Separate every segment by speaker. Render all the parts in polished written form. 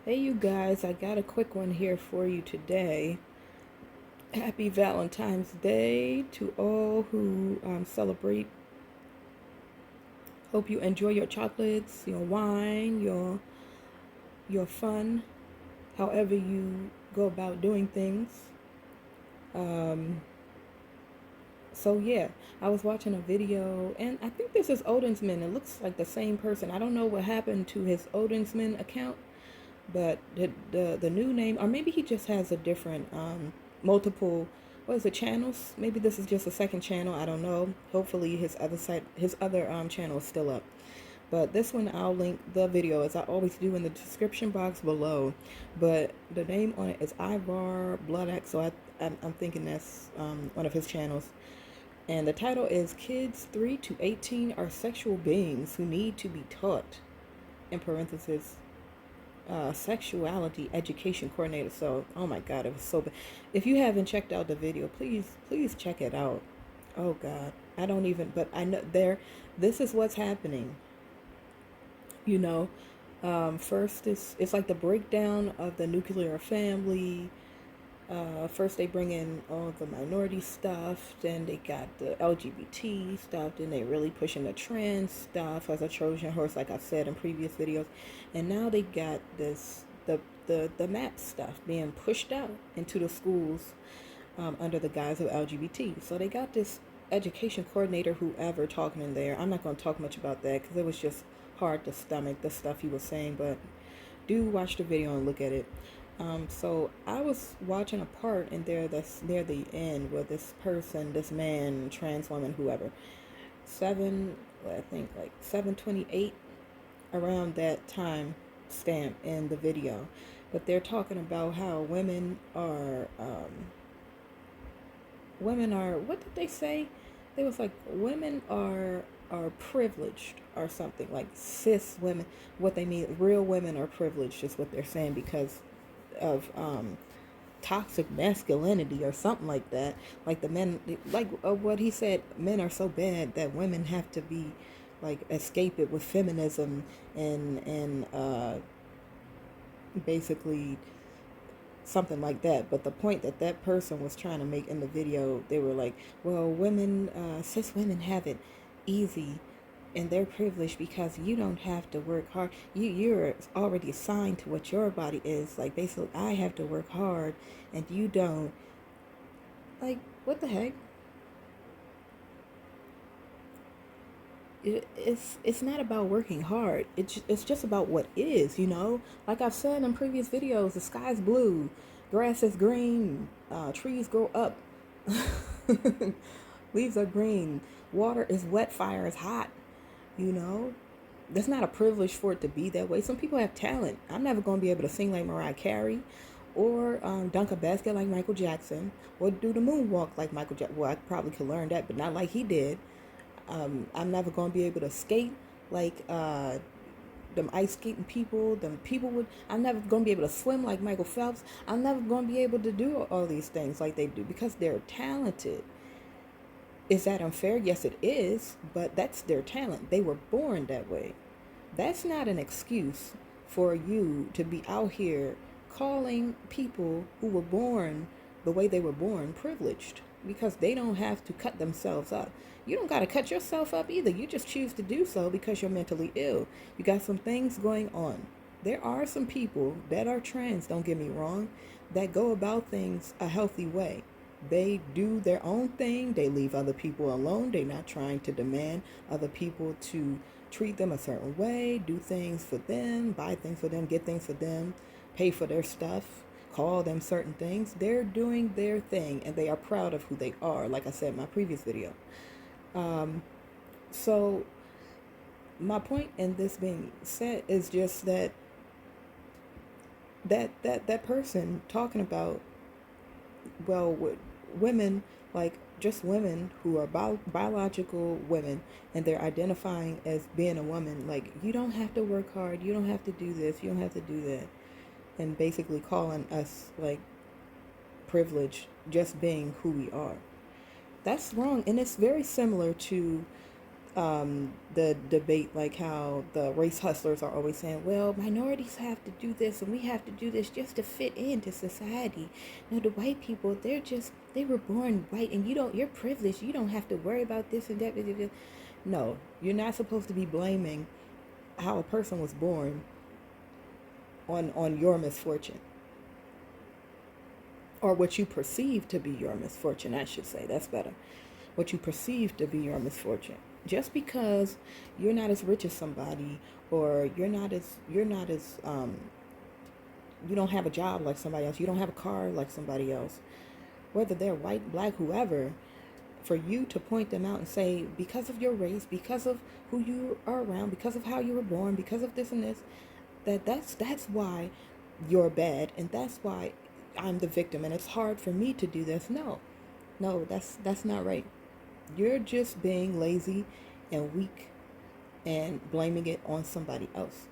Speaker 1: Hey, you guys, I got a quick one here for you today. Happy Valentine's Day to all who celebrate. Hope you enjoy your chocolates, your wine, your fun, however you go about doing things. Um, so yeah, I was watching a video, and I think this is Odinsman. It looks like the same person. I don't know what happened to his Odinsman account, but the new name, or maybe he just has a different multiple, what is it, channels. Maybe this is just a second channel, I don't know. Hopefully his other channel is still up, but this one I'll link the video as I always do in the description box below. But the name on it is Ivar Bloodaxe, so I'm thinking that's one of his channels. And the title is Kids 3 to 18 Are Sexual Beings Who Need to Be Taught, in parentheses, sexuality education coordinator. So, oh my God, it was so bad. If you haven't checked out the video, please check it out. Oh God, I don't even, but I know this is what's happening. You know, first it's like the breakdown of the nuclear family. First they bring in all the minority stuff, then they got the LGBT stuff, then they really pushing the trans stuff as a Trojan horse, like I've said in previous videos, and now they got the MAP stuff being pushed out into the schools under the guise of LGBT. So they got this education coordinator, whoever, talking in there. I'm not going to talk much about that because it was just hard to stomach the stuff he was saying, but do watch the video and look at it. So I was watching a part in there that's near the end where this person, this man, trans woman, whoever, I think like 7:28, around that time stamp in the video. But they're talking about how women are, what did they say? They was like, women are privileged or something, like cis women. What they mean, real women are privileged, is what they're saying, because of toxic masculinity or something like that. Like the men, like what he said, men are so bad that women have to be like escape it with feminism and basically something like that. But the point that that person was trying to make in the video, they were like, well, women, cis women have it easy and they're privileged because you don't have to work hard. You're already assigned to what your body is. Like, basically, I have to work hard and you don't. Like, what the heck? It's not about working hard. It's just about what is, you know. Like I've said in previous videos, the sky's blue, grass is green, trees grow up, leaves are green, water is wet, fire is hot. You know, that's not a privilege for it to be that way. Some people have talent. I'm never going to be able to sing like Mariah Carey, or dunk a basket like Michael Jackson, or do the moonwalk like Michael Jackson. Well, I probably could learn that, but not like he did. I'm never going to be able to skate like them ice skating people. Them people would. I'm never going to be able to swim like Michael Phelps. I'm never going to be able to do all these things like they do because they're talented. Is that unfair? Yes, it is, but that's their talent. They were born that way. That's not an excuse for you to be out here calling people who were born the way they were born privileged, because they don't have to cut themselves up. You don't got to cut yourself up either. You just choose to do so because you're mentally ill. You got some things going on. There are some people that are trans, don't get me wrong, that go about things a healthy way. They do their own thing. They leave other people alone. They're not trying to demand other people to treat them a certain way, do things for them, buy things for them, get things for them, pay for their stuff, call them certain things. They're doing their thing and they are proud of who they are, like I said in my previous video. So my point in this being said is just that that person talking about, well, women, like just women who are biological women, and they're identifying as being a woman, like, you don't have to work hard, you don't have to do this, you don't have to do that, and basically calling us like privileged just being who we are. That's wrong, and it's very similar to the debate, like how the race hustlers are always saying, well, minorities have to do this and we have to do this just to fit into society. No, the white people, they were born white and you're privileged. You don't have to worry about this and that. No, you're not supposed to be blaming how a person was born on your misfortune, or what you perceive to be your misfortune, I should say. That's better. What you perceive to be your misfortune. Just because you're not as rich as somebody, or you don't have a job like somebody else, you don't have a car like somebody else, whether they're white, black, whoever, for you to point them out and say, because of your race, because of who you are around, because of how you were born, because of this and this, that's why you're bad, and that's why I'm the victim, and it's hard for me to do this. No, that's not right. You're just being lazy and weak and blaming it on somebody else.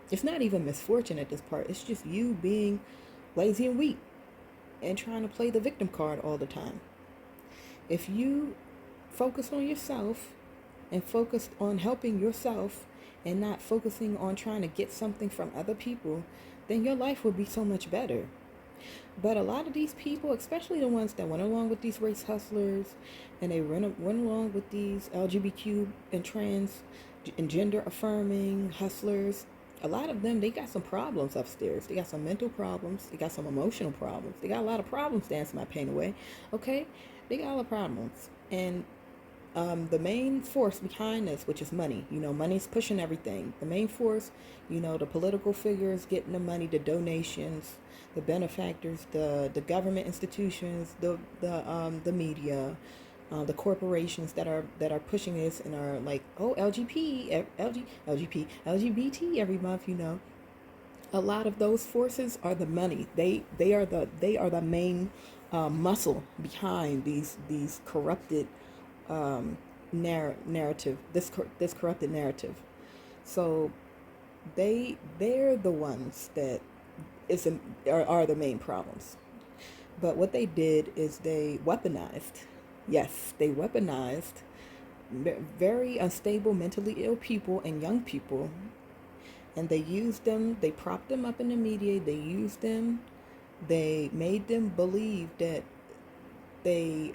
Speaker 1: It's not even misfortune at this part. It's just you being lazy and weak and trying to play the victim card all the time. If you focus on yourself and focus on helping yourself and not focusing on trying to get something from other people, then your life will be so much better. But a lot of these people, especially the ones that went along with these race hustlers and they went along with these LGBTQ and trans and gender affirming hustlers, a lot of them, they got some problems upstairs. They got some mental problems. They got some emotional problems. They got a lot of problems, to answer my pain away. Okay? They got a lot of problems. And the main force behind this, which is money, money's pushing everything. The main force, the political figures getting the money, the donations, the benefactors, the government institutions, the media, the corporations that are pushing this and are like, oh, LGBT every month. A lot of those forces are the money. They are the main muscle behind these corrupted narrative, this corrupted narrative. So they're the ones that are the main problems. But what they did is they weaponized. Yes, they weaponized very unstable, mentally ill people and young people, and they used them. They propped them up in the media. They used them. They made them believe that they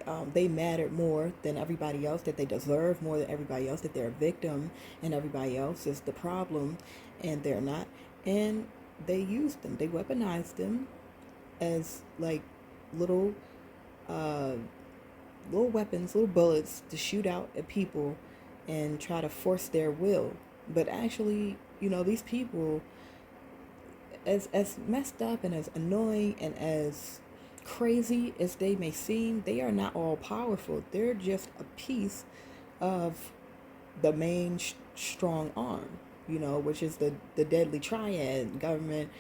Speaker 1: mattered more than everybody else, that they deserve more than everybody else, that they're a victim and everybody else is the problem, and they're not. And they used them. They weaponized them as like little weapons, little bullets to shoot out at people and try to force their will. But actually, these people, as messed up and as annoying and as crazy as they may seem, they are not all powerful. They're just a piece of the main strong arm, which is the deadly triad: government,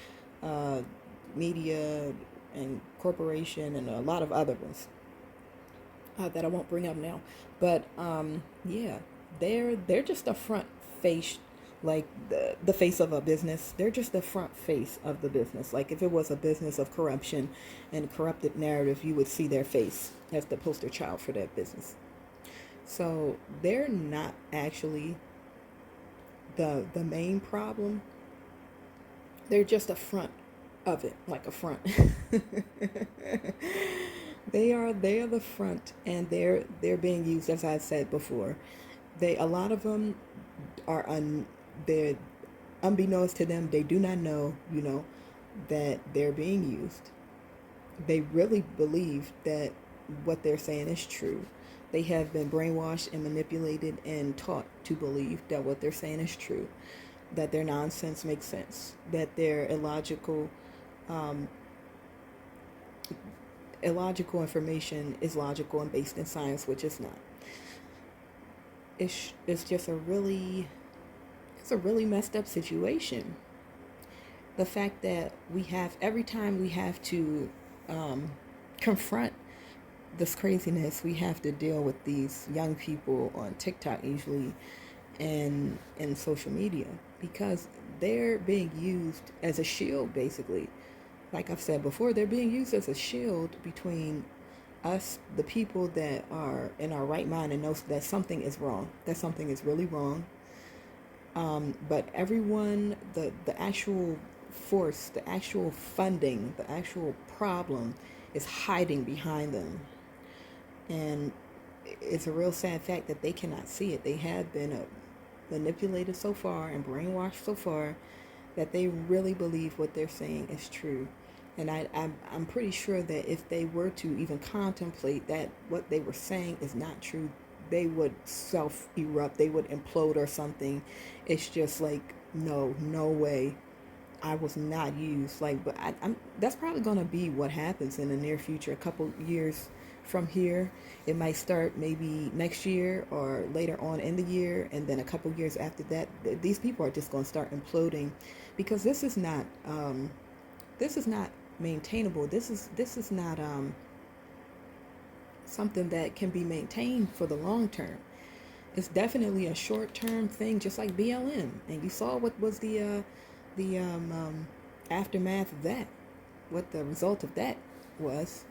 Speaker 1: media, and corporation, and a lot of other ones that I won't bring up now. But yeah, they're just a front face, like the face of a business. They're just the front face of the business. Like if it was a business of corruption and corrupted narrative, you would see their face as the poster child for that business. So they're not actually the main problem. They're just a front of it, like a front. They are the front, and they're being used, as I said before. A lot of them are they're unbeknownst to them. They do not know, that they're being used. They really believe that what they're saying is true. They have been brainwashed and manipulated and taught to believe that what they're saying is true, that their nonsense makes sense, that their illogical information is logical and based in science, which is not. It's just a really messed up situation. The fact that every time we have to confront this craziness, we have to deal with these young people on TikTok usually, and social media, because they're being used as a shield, basically. Like I've said before, they're being used as a shield between us, the people that are in our right mind and knows that something is wrong, that something is really wrong. But everyone, the actual force, the actual funding, the actual problem is hiding behind them. And it's a real sad fact that they cannot see it. They have been manipulated so far and brainwashed so far that they really believe what they're saying is true. And I'm pretty sure that if they were to even contemplate that what they were saying is not true, they would self erupt, they would implode or something. It's just like, no, no way. I was not used. Like, but I'm that's probably gonna be what happens in the near future. A couple years from here, it might start maybe next year or later on in the year, and then a couple years after that, these people are just gonna start imploding, because this is not maintainable. This is not something that can be maintained for the long term. It's definitely a short term thing, just like BLM. And you saw what was the aftermath of that. What the result of that was.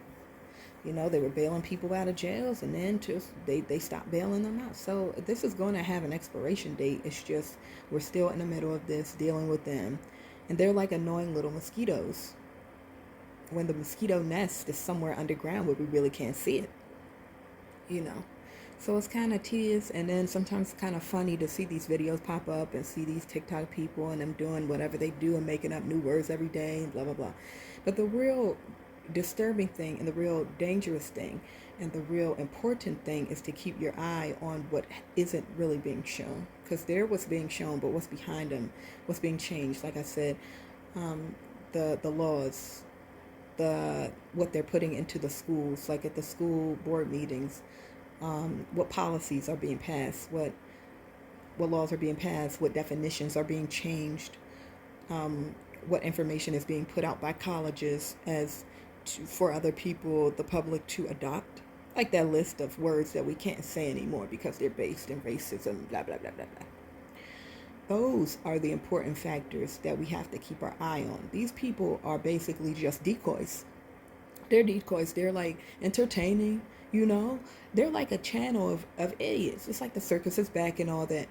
Speaker 1: They were bailing people out of jails, and then just they stopped bailing them out. So this is going to have an expiration date. It's just we're still in the middle of this, dealing with them, and they're like annoying little mosquitoes. When the mosquito nest is somewhere underground where we really can't see it, you know. So it's kind of tedious, and then sometimes kind of funny to see these videos pop up and see these TikTok people and them doing whatever they do and making up new words every day and blah, blah, blah. But the real disturbing thing and the real dangerous thing and the real important thing is to keep your eye on what isn't really being shown. Because they're what's being shown, but what's behind them, what's being changed. Like I said, the laws, what they're putting into the schools, like at the school board meetings, what policies are being passed, what laws are being passed, what definitions are being changed, what information is being put out by colleges for other people, the public, to adopt. Like that list of words that we can't say anymore because they're based in racism, blah, blah, blah, blah, blah. Those are the important factors that we have to keep our eye on. These people are basically just decoys. They're decoys. They're like entertaining, They're like a channel of idiots. It's like the circus is back and all that.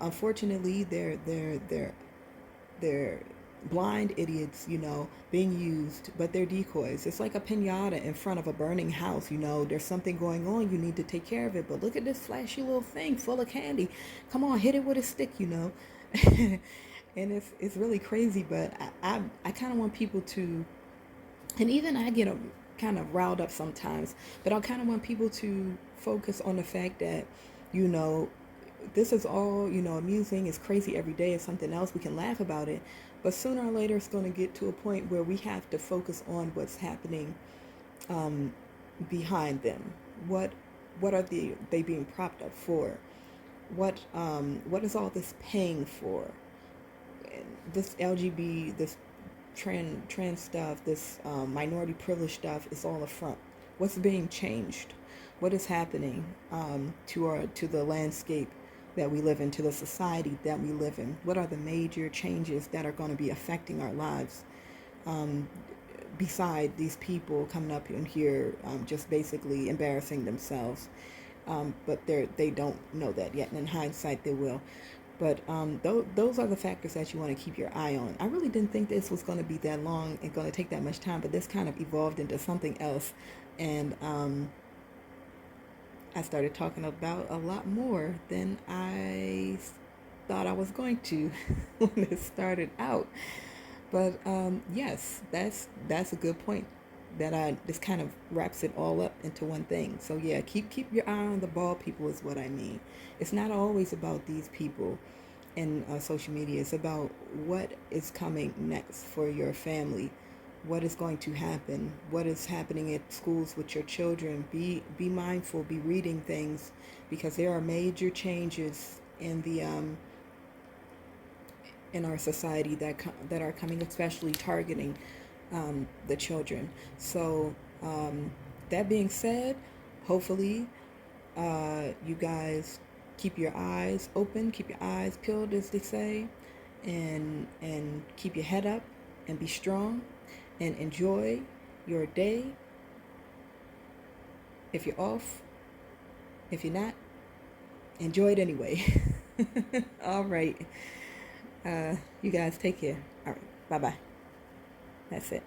Speaker 1: Unfortunately, they're blind idiots, being used, but they're decoys. It's like a pinata in front of a burning house. There's something going on, you need to take care of it, but look at this flashy little thing full of candy. Come on, hit it with a stick. And it's really crazy, but I kind of want people to, and even I get kind of riled up sometimes, but I kind of want people to focus on the fact that, this is all, amusing. It's crazy every day. It's something else. We can laugh about it. But sooner or later, it's going to get to a point where we have to focus on what's happening behind them. What are they being propped up for? What is all this paying for? This LGBT, this trans stuff, this minority privilege stuff is all a front. What's being changed? What is happening to the landscape that we live in, to the society that we live in? What are the major changes that are going to be affecting our lives? Beside these people coming up in here, just basically embarrassing themselves. But they don't know that yet. And in hindsight, they will. But those are the factors that you want to keep your eye on. I really didn't think this was going to be that long and going to take that much time, but this kind of evolved into something else. And I started talking about a lot more than I thought I was going to when it started out. But yes, that's a good point. This kind of wraps it all up into one thing. So yeah, keep your eye on the ball, people, is what I mean. It's not always about these people in social media. It's about what is coming next for your family. What is going to happen? What is happening at schools with your children? Be mindful. Be reading things, because there are major changes in the in our society that are coming, especially targeting the children. So that being said, hopefully you guys keep your eyes open, keep your eyes peeled, as they say, and keep your head up and be strong and enjoy your day. If you're off, if you're not, enjoy it anyway. All right. You guys take care. All right. Bye bye. That's it.